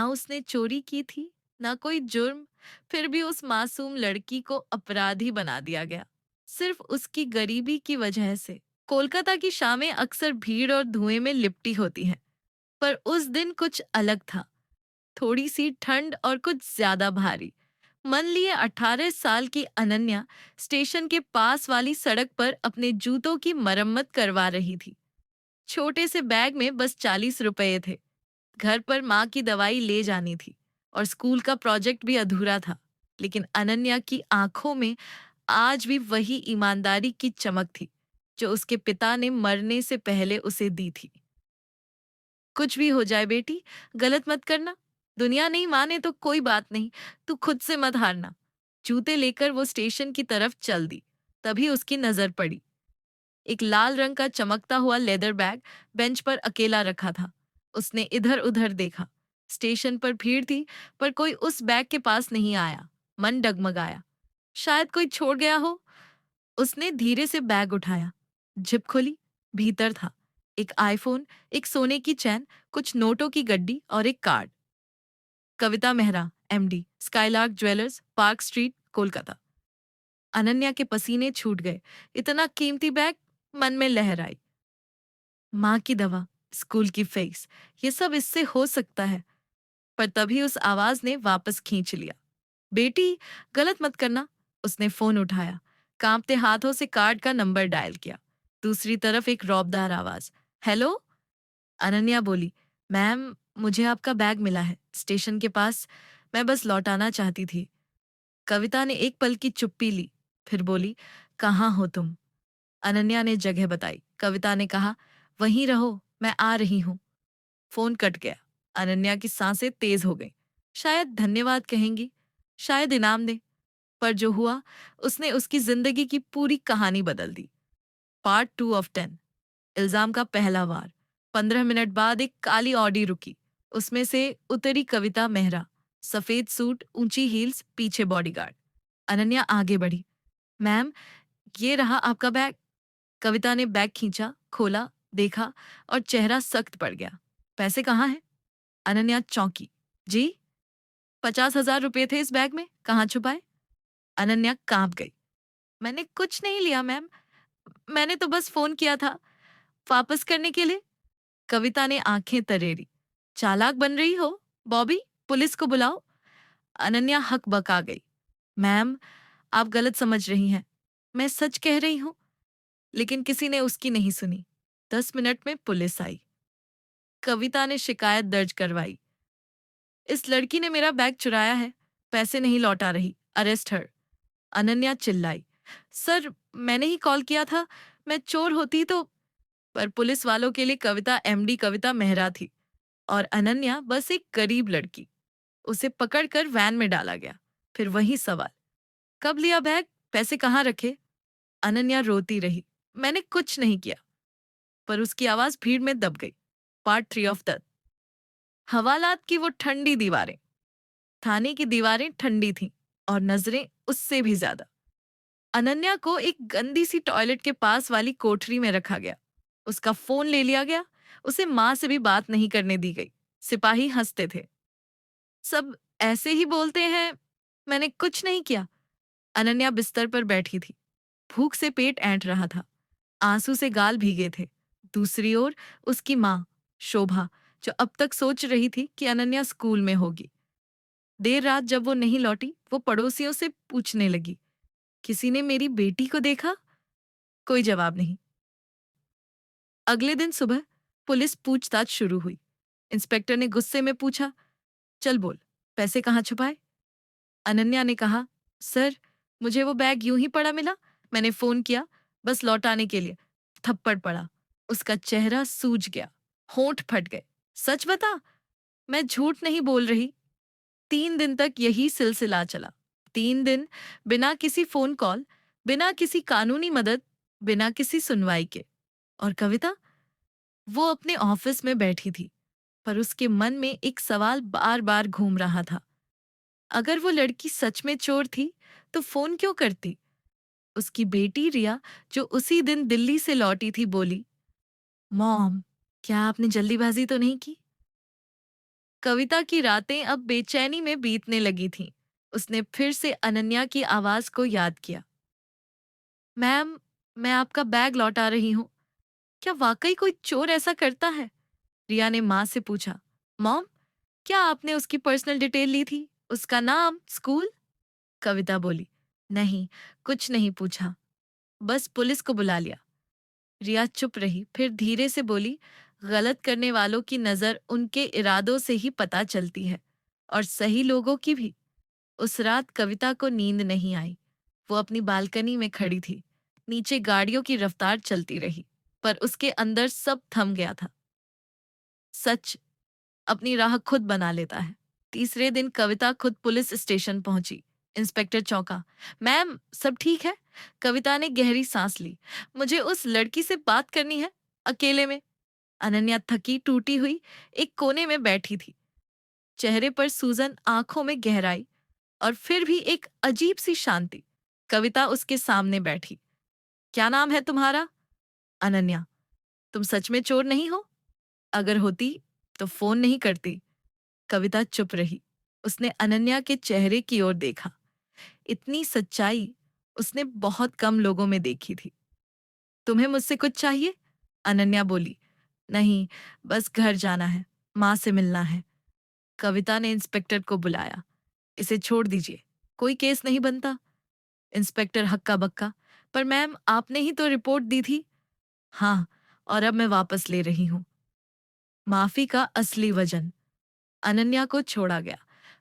ना उसने चोरी की थी, ना कोई जुर्म, फिर भी उस मासूम लड़की को अपराधी बना दिया गया, सिर्फ उसकी गरीबी की वजह से। कोलकाता की शामें अक्सर भीड़ और धुएं में लिपटी होती हैं, पर उस दिन कुछ अलग था। थोड़ी सी ठंड और कुछ ज्यादा भारी। मन लिए 18 साल की अनन्या स्टेशन के पास वाली सड़क पर अपने जूतों की मरम्मत करवा रही थी। छोटे से बैग में बस 40 रुपए थे। घर पर माँ की दवाई ले जानी थी और स्कूल का प्रोजेक्ट भी अधूरा था। लेकिन अनन्या की आंखों में आज भी वही ईमानदारी की चमक थी जो उसके पिता ने मरने से पहले उसे दी थी। कुछ भी हो जाए बेटी, गलत मत करना। दुनिया नहीं माने तो कोई बात नहीं, तू खुद से मत हारना। जूते लेकर वो स्टेशन की तरफ चल दी। तभी उसकी नजर पड़ी। एक लाल रंग का चमकता हुआ लेदर बैग बेंच पर अकेला रखा था। उसने इधर उधर देखा। स्टेशन पर भीड़ थी, पर कोई उस बैग के पास नहीं आया। मन डगमगाया, शायद कोई छोड़ गया हो। उसने धीरे से बैग उठाया। जिप खोली। भीतर था एक आईफोन, एक सोने की चैन, कुछ नोटों की गड्डी और एक card. Kavita Mehra, MD, Skylark Jewellers, Park Street, Kolkata. Ananya के पसीने छूट गए। इतना कीमती बैग। मन में लहर आई। माँ की दवा, स्कूल की फीस, ये सब इससे हो सकता है। पर तभी उस आवाज ने वापस खींच लिया। बेटी, गलत मत करना। उसने फोन उठाया। कांपते हाथों से कार्ड का नंबर डायल किया। दूसरी तरफ एक रौबदार आवाज। हेलो। अनन्या बोली, मैम, मुझे आपका बैग मिला है स्टेशन के पास। मैं बस लौटाना चाहती थी। कविता ने एक पल की चुप्पी ली, फिर बोली, कहाँ हो तुम? अनन्या ने जगह बताई। कविता ने कहा, वहीं रहो, मैं आ रही हूँ। फोन कट गया। अनन्या की सांसें तेज हो गईं। शायद धन्यवाद कहेंगी, शायद इनाम दे। पर जो हुआ, उसने उसकी जिंदगी की पूरी कहानी बदल दी। Part 2 of 10। इल्जाम का पहला वार। 15 मिनट बाद एक काली ऑडी रुकी। उसमें से उतरी कविता मेहरा। सफेद सूट, ऊंची हील्स, पीछे बॉडीगार्ड। अनन्या आगे बढ़ी। मैम, ये रहा आपका बैग। कविता ने बैग खींचा, खोला, देखा और चेहरा सख्त पड़ गया। पैसे कहाँ हैं? अनन्या चौंकी। जी, 50,000 रुपए थे इस बैग में, कहाँ छुपाए? अनन्या कांप गई। मैंने कुछ नहीं लिया मैम, मैंने तो बस फोन किया था वापस करने के लिए। कविता ने आंखें तरेरी। चालाक बन रही हो बॉबी, पुलिस को बुलाओ। अनन्या हक बका गई। मैम, आप गलत समझ रही हैं, मैं सच कह रही हूँ। लेकिन किसी ने उसकी नहीं सुनी। 10 मिनट में पुलिस आई। कविता ने शिकायत दर्ज करवाई। इस लड़की ने मेरा बैग चुराया है, पैसे नहीं लौटा रही, अरेस्ट हर। अनन्या चिल्लाई, सर, मैंने ही कॉल किया था, मैं चोर होती तो। पर पुलिस वालों के लिए कविता एमडी कविता मेहरा थी और अनन्या बस एक गरीब लड़की। उसे पकड़कर वैन में डाला गया। फिर वही सवाल, कब लिया बैग, पैसे कहाँ रखे? अनन्या रोती रही, मैंने कुछ नहीं किया। पर उसकी आवाज भीड़ में दब गई। Part 3 of 10। हवालात की वो ठंडी दीवारें। थाने की दीवारें ठंडी थीं और नजरें उससे भी ज्यादा। अनन्या को एक गंदी सी टॉयलेट के पास वाली कोठरी में रखा गया। उसका फोन ले लिया गया। उसे माँ से भी बात नहीं करने दी गई। सिपाही हंसते थे। सब ऐसे ही बोलते हैं, मैंने कुछ नहीं किया। अनन्या बिस्तर पर बैठी थी। भूख से पेट ऐंठ रहा था। आंसू से गाल भीगे थे। दूसरी ओर उसकी माँ, शोभा, जो अब तक सोच रही थी कि अनन्या स्कूल में होगी। देर रात जब वो नहीं लौटी, वो पड़ोसियों से पूछने लगी, किसी ने मेरी बेटी को देखा? कोई जवाब नहीं। अगले दिन सुबह पुलिस पूछताछ शुरू हुई। इंस्पेक्टर ने गुस्से में पूछा, चल बोल, पैसे कहाँ छुपाए? अनन्या ने कहा, सर, मुझे वो बैग यूं ही पड़ा मिला, मैंने फोन किया, बस लौटाने के लिए। थप्पड़ पड़ा। उसका चेहरा सूज गया। होंठ फट गए। सच बता, मैं झूठ नहीं बोल रही। 3 दिन तक यही सिलसिला चला। 3 दिन बिना किसी फोन कॉल, बिना किसी कानूनी मदद, बिना किसी सुनवाई के। और कविता, वो अपने ऑफिस में बैठी थी, पर उसके मन में एक सवाल बार बार घूम रहा था। अगर वो लड़की सच में चोर थी, तो फोन क्यों करती? उसकी बेटी रिया, जो उसी दिन दिल्ली से लौटी थी, बोली, मॉम, क्या आपने जल्दीबाजी तो नहीं की? कविता की रातें अब बेचैनी में बीतने लगी थीं। उसने फिर से अनन्या की आवाज को याद किया। मैम, मैं आपका बैग लौटा रही हूँ। क्या वाकई कोई चोर ऐसा करता है? रिया ने माँ से पूछा। मॉम, क्या आपने उसकी पर्सनल डिटेल ली थी? उसका नाम, स्कूल? कविता बोली। नहीं, कुछ नहीं पूछा, बस पुलिस को बुला लिया। रिया चुप रही, फिर धीरे से बोली, गलत करने वालों की नजर उनके इरादों से ही पता चलती है, और सही लोगों की भी। उस रात कविता को नींद नहीं आई। वो अपनी बालकनी में खड़ी थी। नीचे गाड़ियों की रफ्तार चलती रही, पर उसके अंदर सब थम गया था। सच अपनी राह खुद बना लेता है। तीसरे दिन कविता खुद पुलिस स्टेशन पहुंची। इंस्पेक्टर चौंका। मैम, सब ठीक है? कविता ने गहरी सांस ली। मुझे उस लड़की से बात करनी है, अकेले में। अनन्या थकी टूटी हुई एक कोने में बैठी थी। चेहरे पर सूजन, आंखों में गहराई, और फिर भी एक अजीब सी शांति। कविता उसके सामने बैठी। क्या नाम है तुम्हारा? अनन्या। तुम सच में चोर नहीं हो? अगर होती तो फोन नहीं करती। कविता चुप रही। उसने अनन्या के चेहरे की ओर देखा। इतनी सच्चाई उसने बहुत कम लोगों में देखी थी। तुम्हें मुझसे कुछ चाहिए? अनन्या बोली। नहीं, बस घर जाना है, माँ से मिलना है। कविता ने इंस्पेक्टर को बुलाया। इसे छोड़ दीजिए, कोई केस नहीं बनता। इंस्पेक्टर हक्का बक्का। पर मैम, आपने ही तो रिपोर्ट दी थी। हाँ, और अब मैं वापस ले रही हूँ। माफी का असली वजन। अनन्या को छोड़ा गया,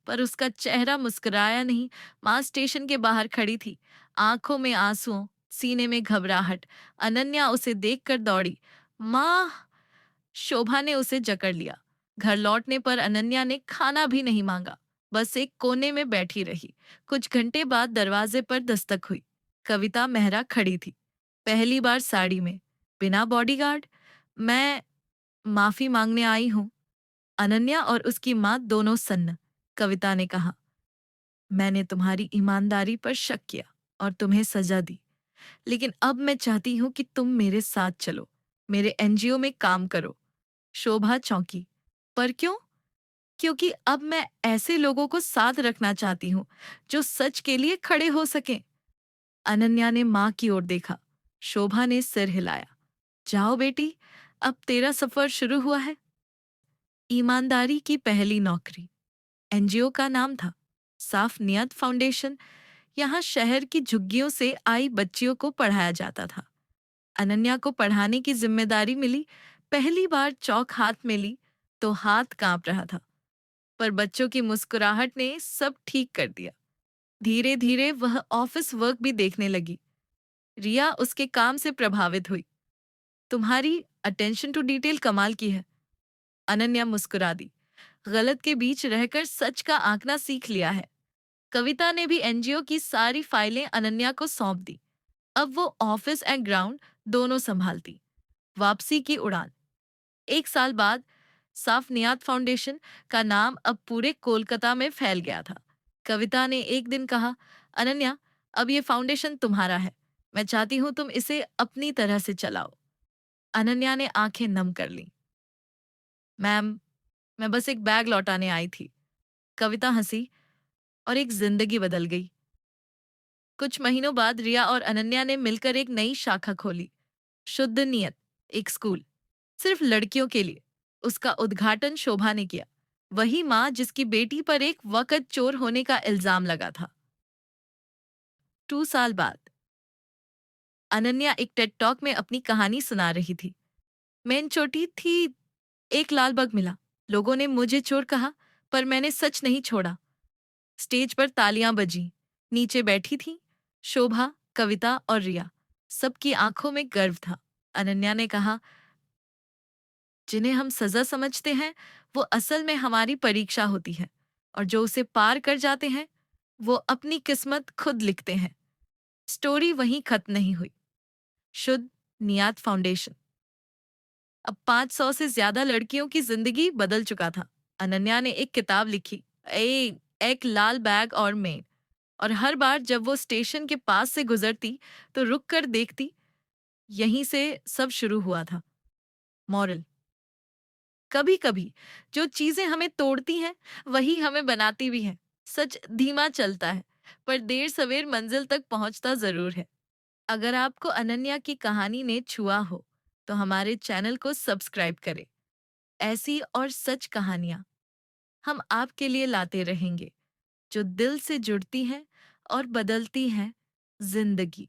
पर उसका चेहरा मुस्कुराया नहीं। माँ स्टेशन के बाहर खड़ी थी, आंखों में आंसुओं, सीने में घबराहट। अनन्या उसे देखकर दौड़ी। माँ! शोभा ने उसे जकड़ लिया। घर लौटने पर अनन्या ने खाना भी नहीं मांगा, बस एक कोने में बैठी रही। कुछ घंटे बाद दरवाजे पर दस्तक हुई। कविता मेहरा खड़ी थी, पहली बार साड़ी में, बिना बॉडीगार्ड। मैं माफी मांगने आई हूँ। अनन्या और उसकी माँ दोनों सन्न। कविता ने कहा, मैंने तुम्हारी ईमानदारी पर शक किया और तुम्हें सजा दी, लेकिन अब मैं चाहती हूँ कि तुम मेरे साथ चलो, मेरे एनजीओ में काम करो। शोभा चौंकी। पर क्यों? क्योंकि अब मैं ऐसे लोगों को साथ रखना चाहती हूँ जो सच के लिए खड़े हो सकें। अनन्या ने माँ की ओर देखा। शोभा ने सिर हिलाया। जाओ बेटी, अब तेरा सफर शुरू हुआ है। ईमानदारी की पहली नौकरी। एनजीओ का नाम था साफ नियत फाउंडेशन। यहाँ शहर की झुग्गियों से आई बच्चियों को पढ़ाया जाता था। अनन्या को पढ़ाने की जिम्मेदारी मिली। पहली बार चौक हाथ में ली तो हाथ कांप रहा था, पर बच्चों की मुस्कुराहट ने सब ठीक कर दिया। धीरे धीरे वह ऑफिस वर्क भी देखने लगी। रिया उसके काम से प्रभावित हुई। तुम्हारी अटेंशन टू डिटेल कमाल की है। अनन्या मुस्कुरा दी। गलत के बीच रहकर सच का आंकना सीख लिया है। कविता ने भी एनजीओ की सारी फाइलें अनन्या को सौंप दी। अब वो ऑफिस एंड ग्राउंड दोनों संभालती। वापसी की उड़ान। 1 साल बाद साफ नियत फाउंडेशन का नाम अब पूरे कोलकाता में फैल गया था। कविता ने एक दिन कहा, अनन्या, अब ये फाउंडेशन तुम्हारा है। मैं चाहती हूँ तुम इसे अपनी तरह से चलाओ। अनन्या ने आंखें नम कर ली। मैम, मैं बस एक बैग लौटाने आई थी। कविता हंसी, और एक जिंदगी बदल गई। कुछ महीनों बाद रिया और अनन्या ने मिलकर एक नई शाखा खोली, शुद्ध नियत, एक स्कूल सिर्फ लड़कियों के लिए। उसका उद्घाटन शोभा ने किया, वही माँ जिसकी बेटी पर एक वक्त चोर होने का इल्जाम लगा था। 2 साल बाद अनन्या एक टेड टॉक में अपनी कहानी सुना रही थी। मैं छोटी थी, एक लाल बग मिला। लोगों ने मुझे चोर कहा, पर मैंने सच नहीं छोड़ा। स्टेज पर तालियां बजी। नीचे बैठी थी शोभा, कविता और रिया। सबकी आंखों में गर्व था। अनन्या ने कहा, जिन्हें हम सजा समझते हैं वो असल में हमारी परीक्षा होती है, और जो उसे पार कर जाते हैं वो अपनी किस्मत खुद लिखते हैं। स्टोरी वहीं खत्म नहीं हुई। शुद्ध नियत फाउंडेशन अब 500 से ज्यादा लड़कियों की जिंदगी बदल चुका था। अनन्या ने एक किताब लिखी, एक लाल बैग और मैं। और हर बार जब वो स्टेशन के पास से गुजरती तो रुक कर देखती। यहीं से सब शुरू हुआ था। मॉरल, कभी कभी जो चीजें हमें तोड़ती हैं वही हमें बनाती भी हैं। सच धीमा चलता है, पर देर सवेर मंजिल तक पहुंचता जरूर है। अगर आपको अनन्या की कहानी ने छुआ हो तो हमारे चैनल को सब्सक्राइब करें। ऐसी और सच कहानियां हम आपके लिए लाते रहेंगे, जो दिल से जुड़ती हैं और बदलती हैं जिंदगी।